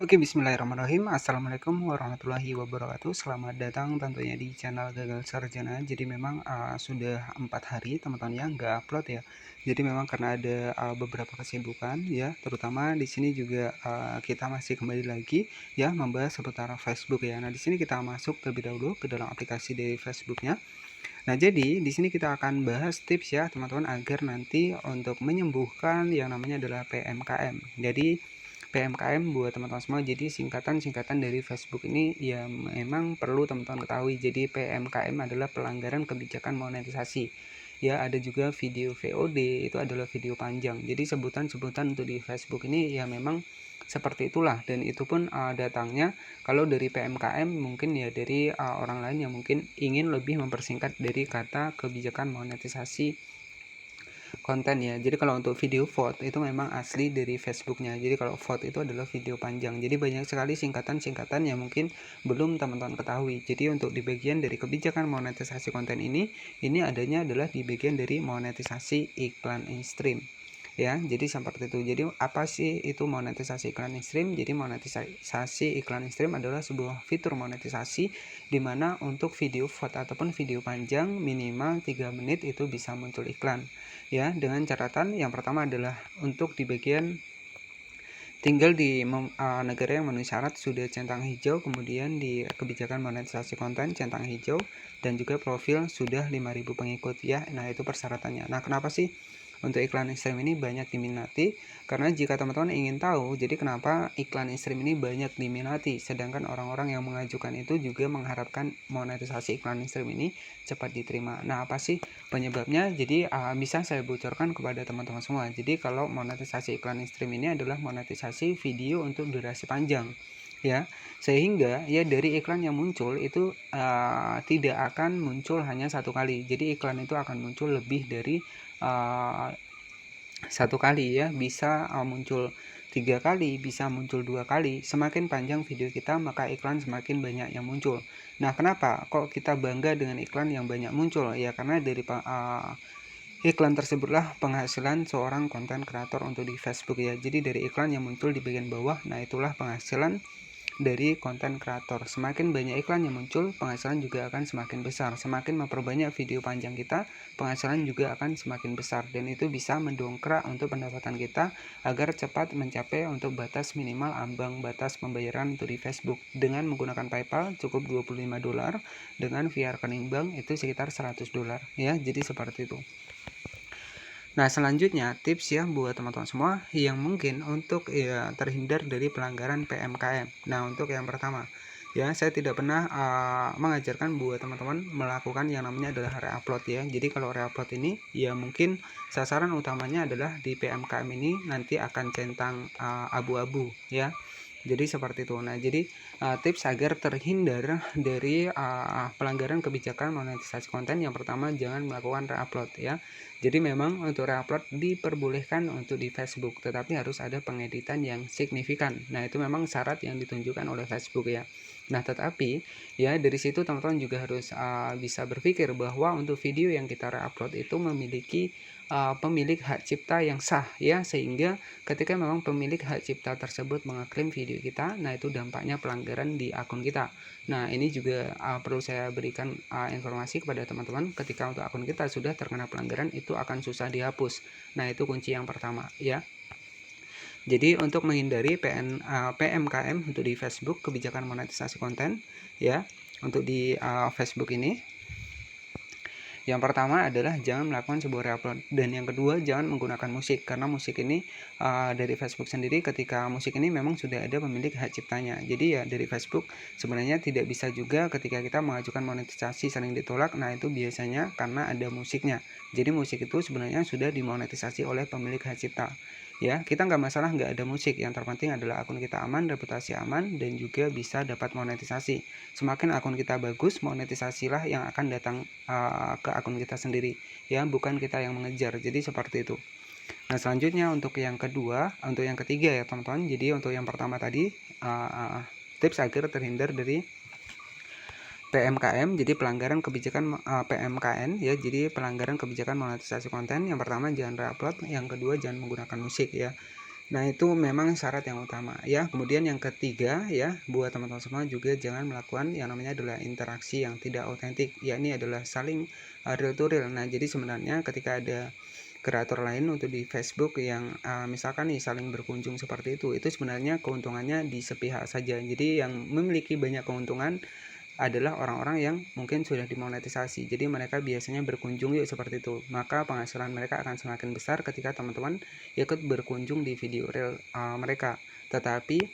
Oke, bismillahirrahmanirrahim. Assalamualaikum warahmatullahi wabarakatuh. Selamat datang tentunya di channel Gagal Sarjana. Jadi memang sudah 4 hari teman-teman ya nggak upload ya. Jadi memang karena ada beberapa kesibukan ya, terutama di sini juga kita masih kembali lagi ya membahas seputar Facebook ya. Nah di sini kita masuk terlebih dahulu ke dalam aplikasi dari Facebooknya. Nah jadi di sini kita akan bahas tips ya teman-teman agar nanti untuk menyembuhkan yang namanya adalah PMKM. Jadi PMKM buat teman-teman semua, jadi singkatan-singkatan dari Facebook ini ya memang perlu teman-teman ketahui. Jadi PMKM adalah pelanggaran kebijakan monetisasi. Ya, ada juga video VOD, itu adalah video panjang. Jadi sebutan-sebutan untuk di Facebook ini ya memang seperti itulah, dan itu pun datangnya kalau dari PMKM mungkin ya dari orang lain yang mungkin ingin lebih mempersingkat dari kata kebijakan monetisasi konten ya. Jadi kalau untuk video VOD itu memang asli dari Facebooknya. Jadi kalau VOD itu adalah video panjang. Jadi banyak sekali singkatan-singkatan yang mungkin belum teman-teman ketahui. Jadi untuk di bagian dari kebijakan monetisasi konten ini adanya adalah di bagian dari monetisasi iklan in-stream. Ya, jadi seperti itu. Jadi apa sih itu monetisasi iklan in-stream? Jadi monetisasi iklan in-stream adalah sebuah fitur monetisasi di mana untuk video VOD ataupun video panjang minimal 3 menit itu bisa muncul iklan. Ya, dengan catatan yang pertama adalah untuk di bagian tinggal di negara yang memenuhi syarat sudah centang hijau, kemudian di kebijakan monetisasi konten centang hijau, dan juga profil sudah 5.000 pengikut ya. Nah, itu persyaratannya. Nah, kenapa sih untuk iklan in-stream ini banyak diminati? Karena jika teman-teman ingin tahu, jadi kenapa iklan in-stream ini banyak diminati, sedangkan orang-orang yang mengajukan itu juga mengharapkan monetisasi iklan in-stream ini cepat diterima. Nah, apa sih penyebabnya? Jadi bisa saya bocorkan kepada teman-teman semua. Jadi kalau monetisasi iklan in-stream ini adalah monetisasi video untuk durasi panjang ya, sehingga ya dari iklan yang muncul itu tidak akan muncul hanya satu kali. Jadi iklan itu akan muncul lebih dari satu kali ya, bisa muncul 3 kali, bisa muncul 2 kali. Semakin panjang video kita maka iklan semakin banyak yang muncul. Nah, kenapa kok kita bangga dengan iklan yang banyak muncul? Ya karena dari iklan tersebutlah penghasilan seorang konten kreator untuk di Facebook ya. Jadi dari iklan yang muncul di bagian bawah, nah itulah penghasilan dari konten kreator. Semakin banyak iklan yang muncul, penghasilan juga akan semakin besar. Semakin memperbanyak video panjang kita, penghasilan juga akan semakin besar, dan itu bisa mendongkrak untuk pendapatan kita agar cepat mencapai untuk batas minimal ambang batas pembayaran untuk di Facebook. Dengan menggunakan PayPal cukup $25, dengan via rekening bank itu sekitar $100 ya. Jadi seperti itu. Nah, selanjutnya tips ya buat teman-teman semua yang mungkin untuk ya terhindar dari pelanggaran PMKM. Nah, untuk yang pertama ya, saya tidak pernah mengajarkan buat teman-teman melakukan yang namanya adalah re-upload ya. Jadi kalau re-upload ini ya mungkin sasaran utamanya adalah di PMKM ini nanti akan centang abu-abu ya. Jadi seperti itu. Nah, jadi tips agar terhindar dari pelanggaran kebijakan monetisasi konten, yang pertama jangan melakukan re-upload ya. Jadi memang untuk re-upload diperbolehkan untuk di Facebook, tetapi harus ada pengeditan yang signifikan. Nah, itu memang syarat yang ditunjukkan oleh Facebook ya. Nah, tetapi ya dari situ teman-teman juga harus bisa berpikir bahwa untuk video yang kita re-upload itu memiliki pemilik hak cipta yang sah ya, sehingga ketika memang pemilik hak cipta tersebut mengeklaim video kita, nah itu dampaknya pelanggaran di akun kita. Nah, ini juga perlu saya berikan informasi kepada teman-teman, ketika untuk akun kita sudah terkena pelanggaran itu akan susah dihapus. Nah, itu kunci yang pertama ya. Jadi untuk menghindari PMKM untuk di Facebook, kebijakan monetisasi konten ya, untuk di Facebook ini, yang pertama adalah jangan melakukan sebuah re-upload, dan yang kedua jangan menggunakan musik, karena musik ini dari Facebook sendiri, ketika musik ini memang sudah ada pemilik hak ciptanya. Jadi ya dari Facebook sebenarnya tidak bisa juga ketika kita mengajukan monetisasi sering ditolak. Nah, itu biasanya karena ada musiknya. Jadi musik itu sebenarnya sudah dimonetisasi oleh pemilik hak cipta ya. Kita nggak masalah nggak ada musik, yang terpenting adalah akun kita aman, reputasi aman, dan juga bisa dapat monetisasi. Semakin akun kita bagus, monetisasilah yang akan datang ke akun kita sendiri ya, bukan kita yang mengejar. Jadi seperti itu. Nah, selanjutnya untuk yang ketiga ya teman-teman. Jadi untuk yang pertama tadi tips agar terhindar dari PMKM, jadi pelanggaran kebijakan PMKN ya, jadi pelanggaran kebijakan monetisasi konten. Yang pertama jangan re-upload, yang kedua jangan menggunakan musik ya. Nah, itu memang syarat yang utama ya. Kemudian yang ketiga ya, buat teman-teman semua juga jangan melakukan yang namanya adalah interaksi yang tidak otentik. Ya, ini adalah saling real to real. Nah, jadi sebenarnya ketika ada kreator lain untuk di Facebook yang misalkan nih saling berkunjung seperti itu sebenarnya keuntungannya di sepihak saja. Jadi yang memiliki banyak keuntungan adalah orang-orang yang mungkin sudah dimonetisasi. Jadi mereka biasanya berkunjung yuk seperti itu. Maka penghasilan mereka akan semakin besar ketika teman-teman ikut berkunjung di video reel mereka. Tetapi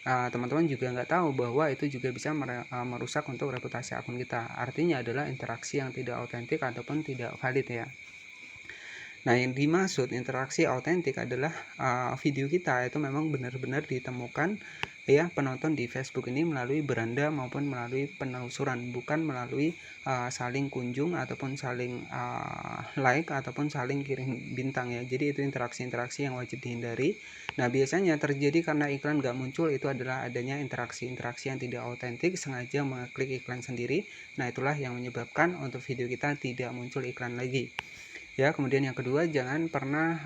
teman-teman juga nggak tahu bahwa itu juga bisa merusak untuk reputasi akun kita. Artinya adalah interaksi yang tidak otentik ataupun tidak valid ya. Nah, yang dimaksud interaksi autentik adalah video kita itu memang benar-benar ditemukan ya penonton di Facebook ini melalui beranda maupun melalui penelusuran, bukan melalui saling kunjung ataupun saling like ataupun saling kirim bintang ya. Jadi itu interaksi-interaksi yang wajib dihindari. Nah, biasanya terjadi karena iklan nggak muncul, itu adalah adanya interaksi-interaksi yang tidak autentik, sengaja mengklik iklan sendiri. Nah, itulah yang menyebabkan untuk video kita tidak muncul iklan lagi. Ya, kemudian yang kedua, jangan pernah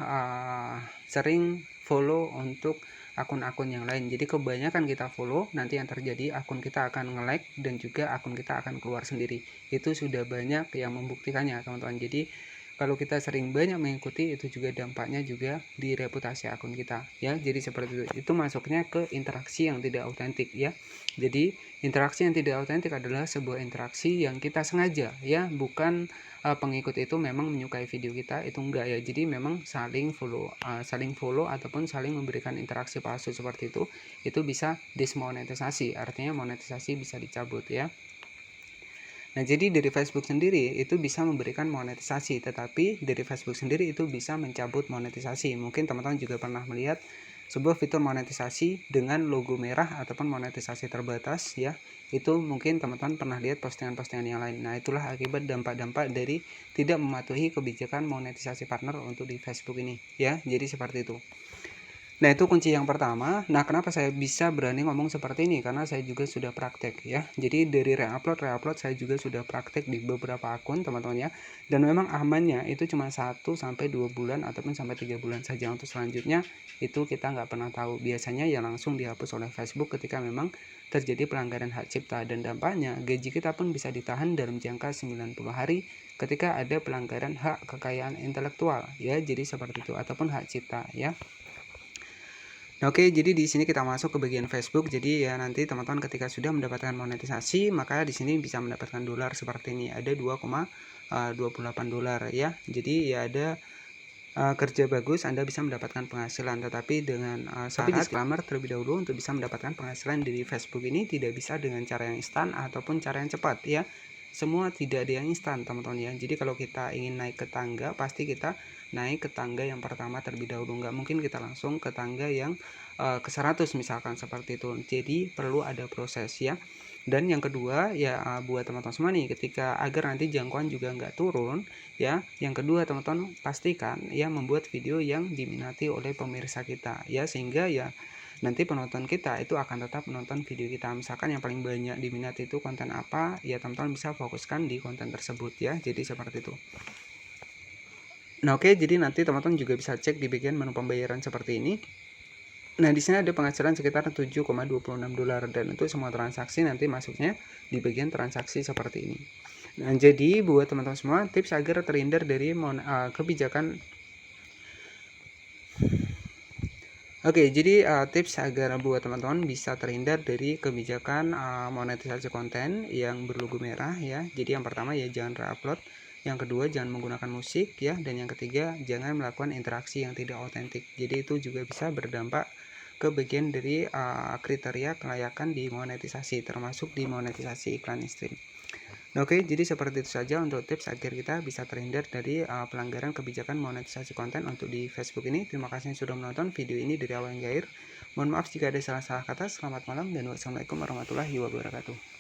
sering follow untuk akun-akun yang lain. Jadi kebanyakan kita follow, nanti yang terjadi akun kita akan nge-like dan juga akun kita akan keluar sendiri. Itu sudah banyak yang membuktikannya, teman-teman. Jadi kalau kita sering banyak mengikuti, itu juga dampaknya juga di reputasi akun kita ya. Jadi seperti itu. Itu masuknya ke interaksi yang tidak autentik ya. Jadi interaksi yang tidak autentik adalah sebuah interaksi yang kita sengaja ya, bukan pengikut itu memang menyukai video kita, itu enggak ya. Jadi memang saling follow ataupun saling memberikan interaksi palsu seperti itu bisa dismonetisasi, artinya monetisasi bisa dicabut ya. Nah, jadi dari Facebook sendiri itu bisa memberikan monetisasi, tetapi dari Facebook sendiri itu bisa mencabut monetisasi. Mungkin teman-teman juga pernah melihat sebuah fitur monetisasi dengan logo merah ataupun monetisasi terbatas ya. Itu mungkin teman-teman pernah lihat postingan-postingan yang lain. Nah, itulah akibat dampak-dampak dari tidak mematuhi kebijakan monetisasi partner untuk di Facebook ini ya. Jadi seperti itu. Nah, itu kunci yang pertama. Nah, kenapa saya bisa berani ngomong seperti ini? Karena saya juga sudah praktek ya. Jadi dari reupload saya juga sudah praktek di beberapa akun teman-teman ya. Dan memang amannya itu cuma 1-2 bulan ataupun sampai 3 bulan saja. Untuk selanjutnya itu kita nggak pernah tahu. Biasanya ya langsung dihapus oleh Facebook ketika memang terjadi pelanggaran hak cipta. Dan dampaknya gaji kita pun bisa ditahan dalam jangka 90 hari ketika ada pelanggaran hak kekayaan intelektual ya. Jadi seperti itu, ataupun hak cipta ya. Nah, oke, jadi di sini kita masuk ke bagian Facebook. Jadi ya nanti teman-teman ketika sudah mendapatkan monetisasi, maka di sini bisa mendapatkan dolar seperti ini. Ada 2,28 dolar ya. Jadi ya ada kerja bagus, Anda bisa mendapatkan penghasilan, tetapi dengan syarat disclaimer terlebih dahulu, untuk bisa mendapatkan penghasilan dari Facebook ini tidak bisa dengan cara yang instan ataupun cara yang cepat ya. Semua tidak ada yang instan teman-teman ya. Jadi kalau kita ingin naik ke tangga, pasti kita naik ke tangga yang pertama terlebih dahulu. Nggak mungkin kita langsung ke tangga yang ke 100 misalkan seperti itu. Jadi perlu ada proses ya. Dan yang kedua ya buat teman-teman semua nih, ketika agar nanti jangkauan juga nggak turun ya, yang kedua teman-teman pastikan ya membuat video yang diminati oleh pemirsa kita ya, sehingga ya nanti penonton kita itu akan tetap menonton video kita. Misalkan yang paling banyak diminati itu konten apa ya, teman-teman bisa fokuskan di konten tersebut ya. Jadi seperti itu. Nah, oke, jadi nanti teman-teman juga bisa cek di bagian menu pembayaran seperti ini. Nah, di sini ada penghasilan sekitar 7,26 dolar dan itu semua transaksi nanti masuknya di bagian transaksi seperti ini. Nah, jadi buat teman-teman semua, tips agar terhindar dari kebijakan. Oke, jadi tips agar buat teman-teman bisa terhindar dari kebijakan monetisasi konten yang berlogo merah ya. Jadi yang pertama ya jangan reupload, yang kedua jangan menggunakan musik ya, dan yang ketiga jangan melakukan interaksi yang tidak otentik. Jadi itu juga bisa berdampak ke bagian dari kriteria kelayakan dimonetisasi, termasuk dimonetisasi iklan stream. Oke, jadi seperti itu saja untuk tips agar kita bisa terhindar dari pelanggaran kebijakan monetisasi konten untuk di Facebook ini. Terima kasih sudah menonton video ini dari awal hingga akhir. Mohon maaf jika ada salah-salah kata. Selamat malam dan wassalamualaikum warahmatullahi wabarakatuh.